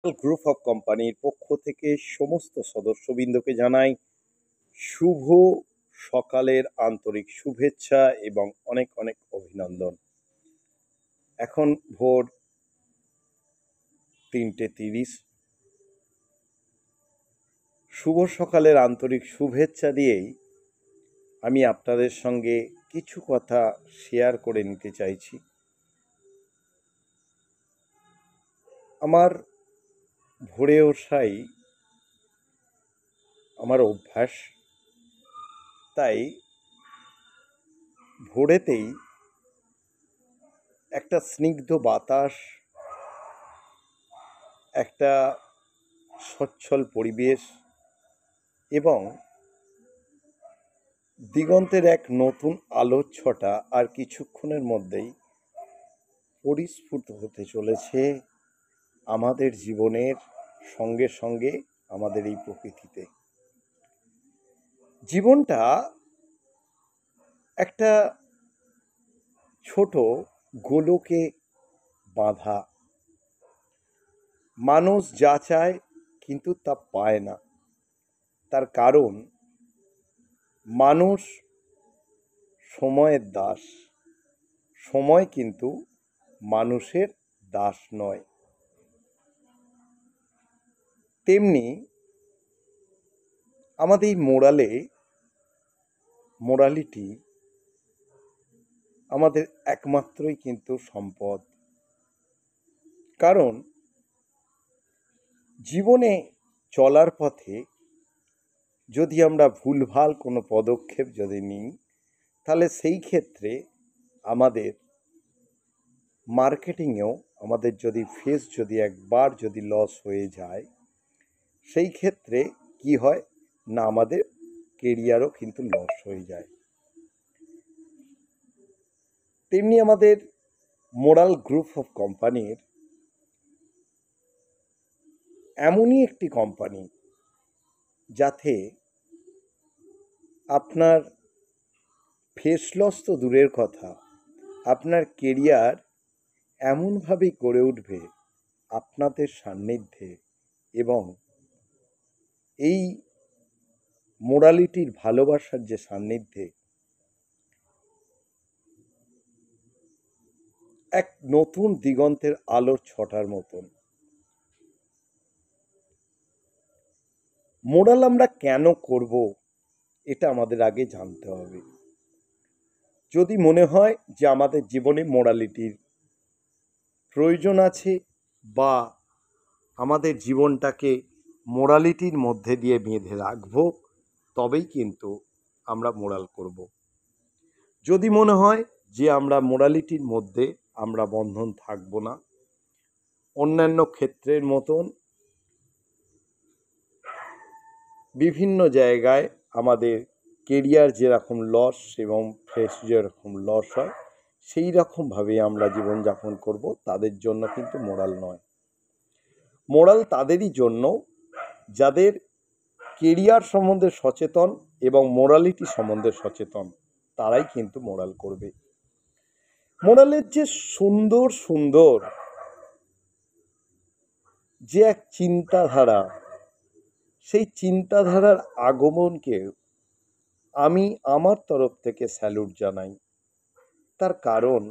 Group of কোম্পানির পক্ষ থেকে সমস্ত সদস্যবৃন্দকে জানাই শুভ সকালের আন্তরিক শুভেচ্ছা এবং অনেক অনেক অভিনন্দন। এখন ভোর 3:30। শুভ সকালের আন্তরিক শুভেচ্ছা দিয়েই আমি আপনাদের সঙ্গে কিছু কথা শেয়ার করে নিতে চাইছি। আমার ভোরে ওঠাই আমার অভ্যাস, তাই ভোরেতেই একটা স্নিগ্ধ বাতাস, একটা সচ্ছল পরিবেশ এবং দিগন্তের এক নতুন আলোর ছটা আর কিছুক্ষণের মধ্যেই পরিস্ফুট হতে চলেছে আমাদের জীবনের সঙ্গে সঙ্গে আমাদের এই প্রকৃতিতে। জীবনটা একটা ছোট গোলকে বাঁধা। মানুষ যা চায় কিন্তু তা পায় না, তার কারণ মানুষ সময়ের দাস, সময় কিন্তু মানুষের দাস নয়। তেমনি আমাদের এই মোরালিটি আমাদের একমাত্রই কিন্তু সম্পদ। কারণ জীবনে চলার পথে যদি আমরা ভুলভাল কোনো পদক্ষেপ যদি নিই, তাহলে সেই ক্ষেত্রে আমাদের মার্কেটিংয়েও আমাদের যদি একবার লস হয়ে যায়, সেই ক্ষেত্রে কি হয় না, আমাদের কেরিয়ারও কিন্তু লস হয়ে যায়। তেমনি আমাদের মোরাল গ্রুপ অফ কোম্পানির এমনই একটি কোম্পানি যাতে আপনার ফেস লস তো দূরের কথা, আপনার কেরিয়ার এমনভাবেই গড়ে উঠবে আপনাদের সান্নিধ্যে এবং এই মোরালিটির ভালোবাসার যে সান্নিধ্যে এক নতুন দিগন্তের আলোর ছটার মতন। মোরাল আমরা কেন করব, এটা আমাদের আগে জানতে হবে। যদি মনে হয় যে আমাদের জীবনে মোরালিটির প্রয়োজন আছে বা আমাদের জীবনটাকে মোরালিটির মধ্যে দিয়ে বেঁধে রাখব, তবেই কিন্তু আমরা মোরাল করব। যদি মনে হয় যে আমরা মোরালিটির মধ্যে আমরা বন্ধন থাকব না, অন্যান্য ক্ষেত্রের মতন বিভিন্ন জায়গায় আমাদের কেরিয়ার যেরকম লস এবং ফ্রেশ যেরকম লস হয়, সেই রকমভাবে আমরা জীবনযাপন করব, তাদের জন্য কিন্তু মোরাল নয়। মোরাল তাদেরই জন্য যাদের কেরিয়ার সম্বন্ধে সচেতন এবং মোরালিটি সম্বন্ধে সচেতন, তারাই কিন্তু মোরাল করবে। মোরালের যে সুন্দর সুন্দর যে এক চিন্তাধারা, সেই চিন্তাধারার আগমনকে আমি আমার তরফ থেকে স্যালুট জানাই। তার কারণ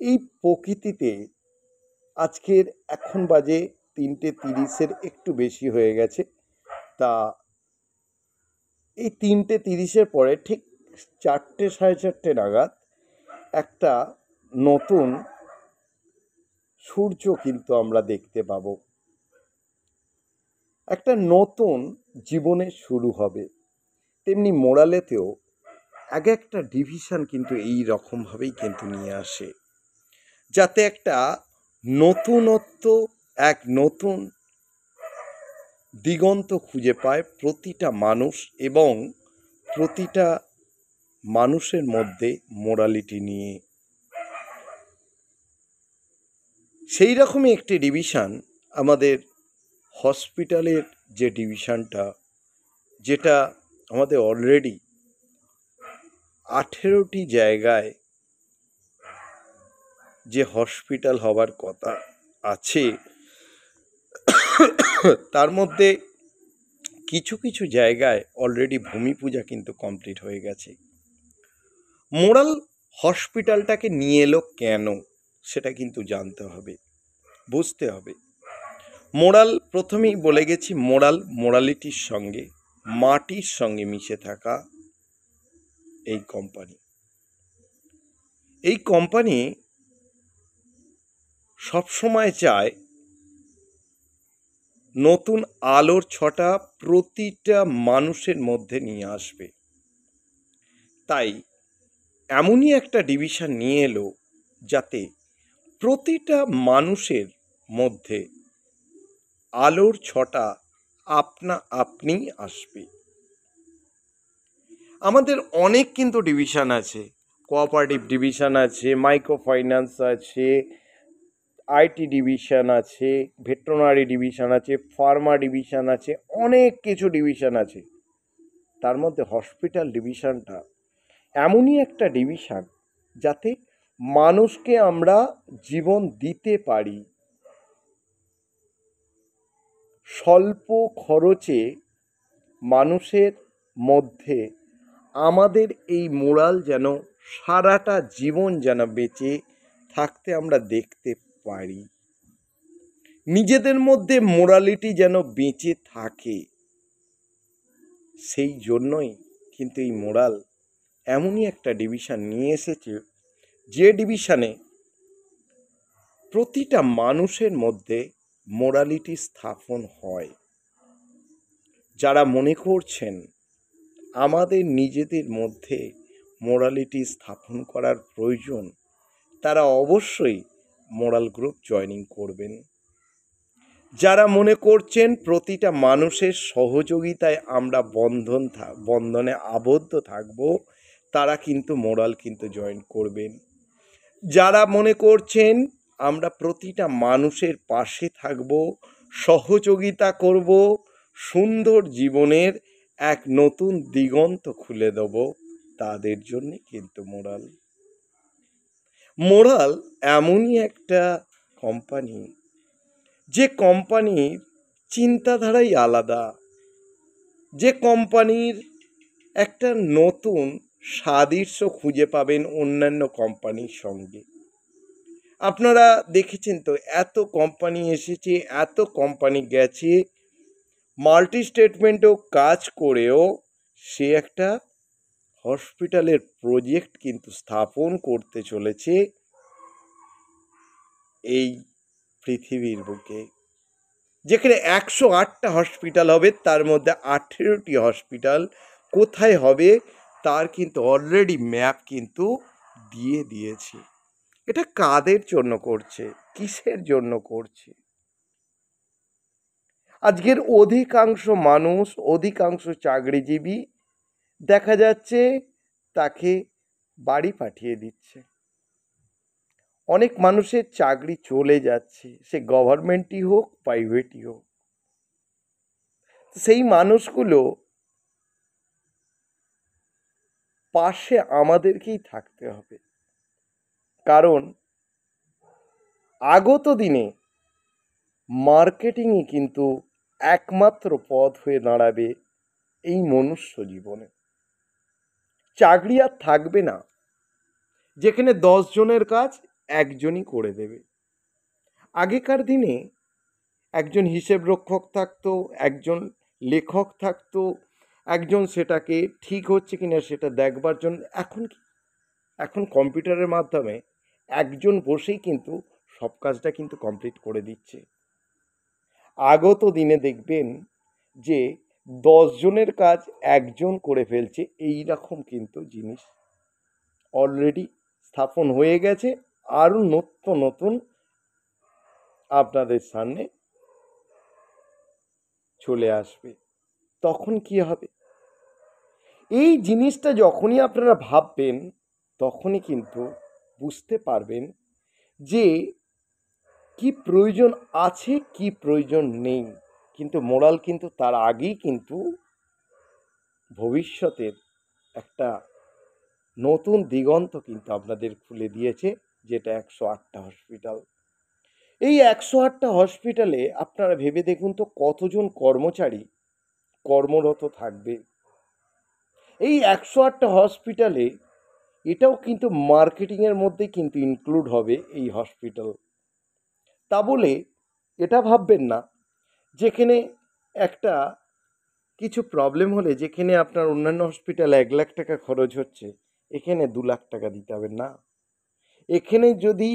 এই প্রকৃতিতে আজকের এখন বাজে 3:30 একটু বেশি হয়ে গেছে, তা এই 3:30 পরে ঠিক 4টে 4:30 নাগাদ একটা নতুন সূর্য কিন্তু আমরা দেখতে পাবো, একটা নতুন জীবনের শুরু হবে। তেমনি মোরালেতেও এক একটা ডিভিশন কিন্তু এই রকমভাবেই কিন্তু নিয়ে আসে, যাতে একটা নতুনত্ব, এক নতুন দিগন্ত খুঁজে পায় প্রতিটা মানুষ এবং প্রতিটা মানুষের মধ্যে মোরালিটি নিয়ে। সেই রকমই একটি ডিভিশন আমাদের হসপিটালের যে ডিভিশনটা, যেটা আমাদের অলরেডি 18টি জায়গায় যে হসপিটাল হবার কথা আছে, তার মধ্যে কিছু কিছু জায়গায় অলরেডি ভূমি পূজা কিন্তু কমপ্লিট হয়ে গেছে। মোরাল হসপিটালটাকে নিয়ে এলো কেন, সেটা কিন্তু জানতে হবে, বুঝতে হবে। মোরাল, প্রথমেই বলে গেছি, মোরালিটির সঙ্গে, মাটির সঙ্গে মিশে থাকা এই কোম্পানি সবসময় চায় নতুন আলোর ছটা প্রতিটা মানুষের মধ্যে নিয়ে আসবে। তাই এমনই একটা ডিভিশন নিয়ে এলো যাতে প্রতিটা মানুষের মধ্যে আলোর ছটা আপনা আপনি আসবে। আমাদের অনেক কিন্তু ডিভিশন আছে, কোঅপারেটিভ ডিভিশন আছে, মাইক্রো ফাইন্যান্স আছে, আইটি ডিভিশন আছে, ভেটেরিনারি ডিভিশন আছে, ফার্মা ডিভিশন আছে, অনেক কিছু ডিভিশন আছে। তার মধ্যে হসপিটাল ডিভিশনটা এমনই একটা ডিভিশন যাতে মানুষকে আমরা জীবন দিতে পারি, স্বল্প খরচে মানুষের মধ্যে আমাদের এই মোরাল যেন সারাটা জীবন যেন বেঁচে থাকতে আমরা দেখতে পারি, নিজেদের মধ্যে মোরালিটি যেন বেঁচে থাকে। সেই জন্যই কিন্তু এই মোরাল এমনই একটা ডিভিশন নিয়ে এসেছে, যে ডিভিশনে প্রতিটা মানুষের মধ্যে মোরালিটি স্থাপন হয়। যারা মনে করছেন আমাদের নিজেদের মধ্যে মোরালিটি স্থাপন করার প্রয়োজন, তারা অবশ্যই মোরাল গ্রুপ জয়েনিং করবেন। যারা মনে করছেন প্রতিটা মানুষের সহযোগিতায় আমরা বন্ধনে আবদ্ধ থাকব, তারা কিন্তু মোরাল কিন্তু জয়েন করবেন। যারা মনে করছেন আমরা প্রতিটা মানুষের পাশে থাকব, সহযোগিতা করব, সুন্দর জীবনের এক নতুন দিগন্ত খুলে দেব, তাদের জন্য কিন্তু মোরাল এমনই একটা কোম্পানি, যে কোম্পানির চিন্তাধারাই আলাদা, যে কোম্পানির একটা নতুন সাদৃশ্য খুঁজে পাবেন অন্যান্য কোম্পানির সঙ্গে। আপনারা দেখেছেন তো, এত কোম্পানি এসেছে, এত কোম্পানি গেছে, মাল্টি স্টেটমেন্টেও কাজ করেও সে একটা হসপিটালের প্রজেক্ট কিন্তু স্থাপন করতে চলেছে এই পৃথিবীর বুকে, যেখানে 108টা হসপিটাল হবে, তার মধ্যে 18টি হসপিটাল কোথায় হবে তার কিন্তু অলরেডি ম্যাপ কিন্তু দিয়ে দিয়েছে। এটা কাদের জন্য করছে, কিসের জন্য করছে? আজকের অধিকাংশ মানুষ, অধিকাংশ চাকরিজীবী দেখা যাচ্ছে তাকে বাড়ি পাঠিয়ে দিচ্ছে। অনেক মানুষের চাকরি চলে যাচ্ছে, সে গভর্নমেন্টই হোক, প্রাইভেটই হোক। সেই মানুষগুলো পাশে আমাদেরকেই থাকতে হবে, কারণ আগত দিনে মার্কেটিংই কিন্তু একমাত্র পথ হয়ে দাঁড়াবে এই মনুষ্য জীবনে। চাকরি আর থাকবে না, যেখানে 10 জনের কাজ একজনই করে দেবে। আগেকার দিনে একজন হিসেব রক্ষক থাকতো, একজন লেখক থাকতো, একজন সেটাকে ঠিক হচ্ছে কিনা সেটা দেখবার জন্য। এখন কম্পিউটারের মাধ্যমে একজন বসেই কিন্তু সব কাজটা কিন্তু কমপ্লিট করে দিচ্ছে। আগত দিনে দেখবেন যে 10 জনের কাজ একজন করে ফেলছে, এই রকম কিন্তু জিনিস অলরেডি স্থাপন হয়ে গেছে, আরও নতুন আপনাদের সামনে চলে আসবে। তখন কি হবে? এই জিনিসটা যখনই আপনারা ভাববেন, তখনই কিন্তু বুঝতে পারবেন যে কি প্রয়োজন আছে, কি প্রয়োজন নেই। কিন্তু মোরাল কিন্তু তার আগেই কিন্তু ভবিষ্যতের একটা নতুন দিগন্ত কিন্তু আপনাদের খুলে দিয়েছে, যেটা 108টা হসপিটাল। এই 108টা হসপিটালে আপনারা ভেবে দেখুন তো কতজন কর্মচারী কর্মরত থাকবে। এই 108টা হসপিটালে এটাও কিন্তু মার্কেটিংয়ের মধ্যে কিন্তু ইনক্লুড হবে এই হসপিটাল। তা বলে এটা ভাববেন না যেখানে একটা কিছু প্রবলেম হলে যেখানে আপনার অন্যান্য হসপিটালে 1 লাখ টাকা খরচ হচ্ছে, এখানে 2 লাখ টাকা দিতে হবে না। এখানে যদি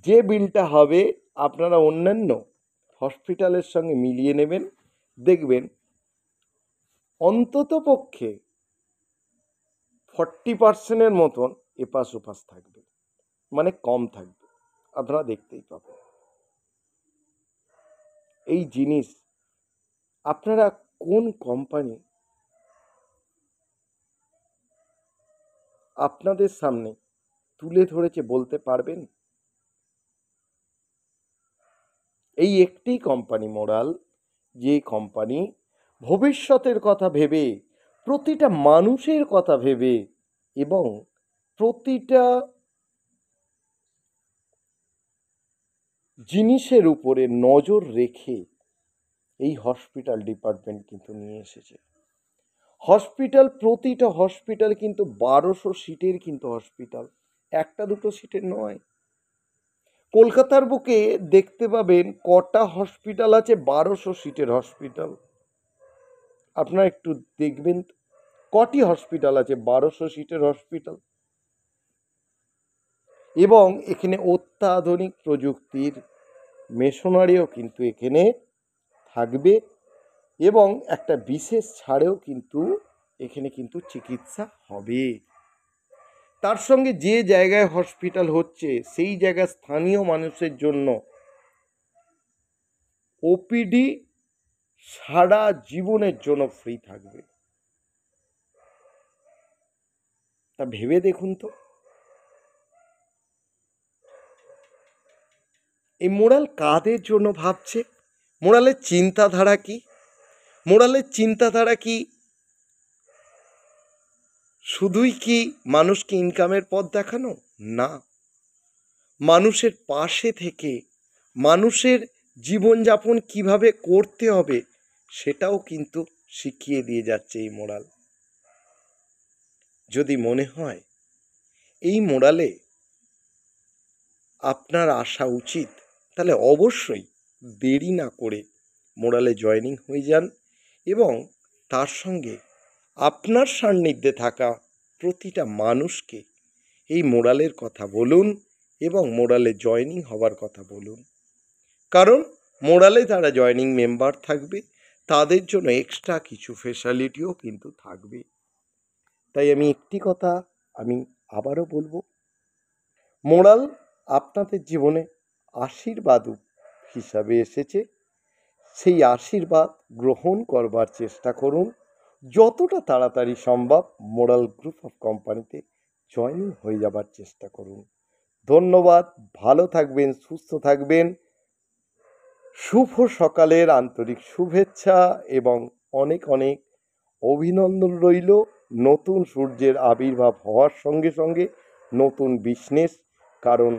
যে বিলটা হবে আপনারা অন্যান্য হসপিটালের সঙ্গে মিলিয়ে নেবেন, দেখবেন অন্তত পক্ষে 40% মতন এপাশ ওপাশ থাকবে, মানে কম থাকবে। আপনারা দেখতেই পাবেন এই জিনিস আপনারা কোন কোম্পানি আপনাদের সামনে তুলে ধরেছে বলতে পারবেন? এই একটি কোম্পানি মোরাল, যে কোম্পানি ভবিষ্যতের কথা ভেবে, প্রতিটা মানুষের কথা ভেবে এবং প্রতিটা জিনিসের উপরে নজর রেখে এই হসপিটাল ডিপার্টমেন্ট কিন্তু নিয়ে এসেছে। হসপিটাল, প্রতিটা হসপিটাল কিন্তু 1200 সিটের কিন্তু হসপিটাল, একটা দুটো সিটের নয়। কলকাতার বুকে দেখতে পাবেন কটা হসপিটাল আছে 1200 সিটের হসপিটাল। আপনারা একটু দেখবেন কটি হসপিটাল আছে 1200 সিটের হসপিটাল। এবং এখানে অত্যাধুনিক প্রযুক্তির মেশনারিও কিন্তু এখানে থাকবে এবং একটা বিশেষ ছাড়েও কিন্তু এখানে কিন্তু চিকিৎসা হবে। তার সঙ্গে যে জায়গায় হসপিটাল হচ্ছে সেই জায়গায় স্থানীয় মানুষের জন্য ওপিডি সারা জীবনের জন্য ফ্রি থাকবে। তা ভেবে দেখুন তো এই মোরাল কাদের জন্য ভাবছে? মোরালের চিন্তাধারা কি? মোরালের চিন্তাধারা কি শুধুই কি মানুষকে ইনকামের পথ দেখানো? না, মানুষের পাশে থেকে মানুষের জীবনযাপন কিভাবে করতে হবে সেটাও কিন্তু শিখিয়ে দিয়ে যাচ্ছে এই মোরাল। যদি মনে হয় এই মোরালে আপনার আসা উচিত, তাহলে অবশ্যই দেরি না করে মোরালে জয়েনিং হয়ে যান এবং তার সঙ্গে আপনার সান্নিধ্যে থাকা প্রতিটা মানুষকে এই মোরালের কথা বলুন এবং মোরালে জয়েনিং হওয়ার কথা বলুন। কারণ মোরালে যারা জয়েনিং মেম্বার থাকবে তাদের জন্য এক্সট্রা কিছু ফেসিলিটিও কিন্তু থাকবে। তাই আমি একটি কথা আমি আবারও বলবো, মোরাল আপনাদের জীবনে আশীর্বাদ হিসাবে এসেছে। সেই আশীর্বাদ গ্রহণ করবার চেষ্টা করুন। যতটা তাড়াতাড়ি সম্ভব মোরাল গ্রুপ অফ কোম্পানিতে জয়েনিং হয়ে যাবার চেষ্টা করুন। ধন্যবাদ, ভালো থাকবেন, সুস্থ থাকবেন। শুভ সকালের আন্তরিক শুভেচ্ছা এবং অনেক অনেক অভিনন্দন রইল। নতুন সূর্যের আবির্ভাব হওয়ার সঙ্গে সঙ্গে নতুন বিজনেস, কারণ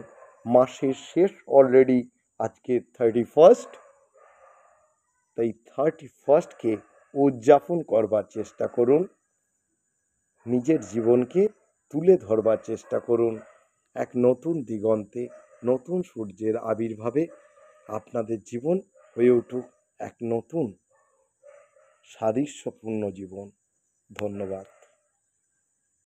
মাসের শেষ অলরেডি, আজকে 31st, তাই 31কে উদযাপন করবার চেষ্টা করুন। নিজের জীবনকে তুলে ধরবার চেষ্টা করুন। এক নতুন দিগন্তে নতুন সূর্যের আবির্ভাবে আপনাদের জীবন হয়ে উঠুক এক নতুন সাদৃশ্যপূর্ণ জীবন। ধন্যবাদ।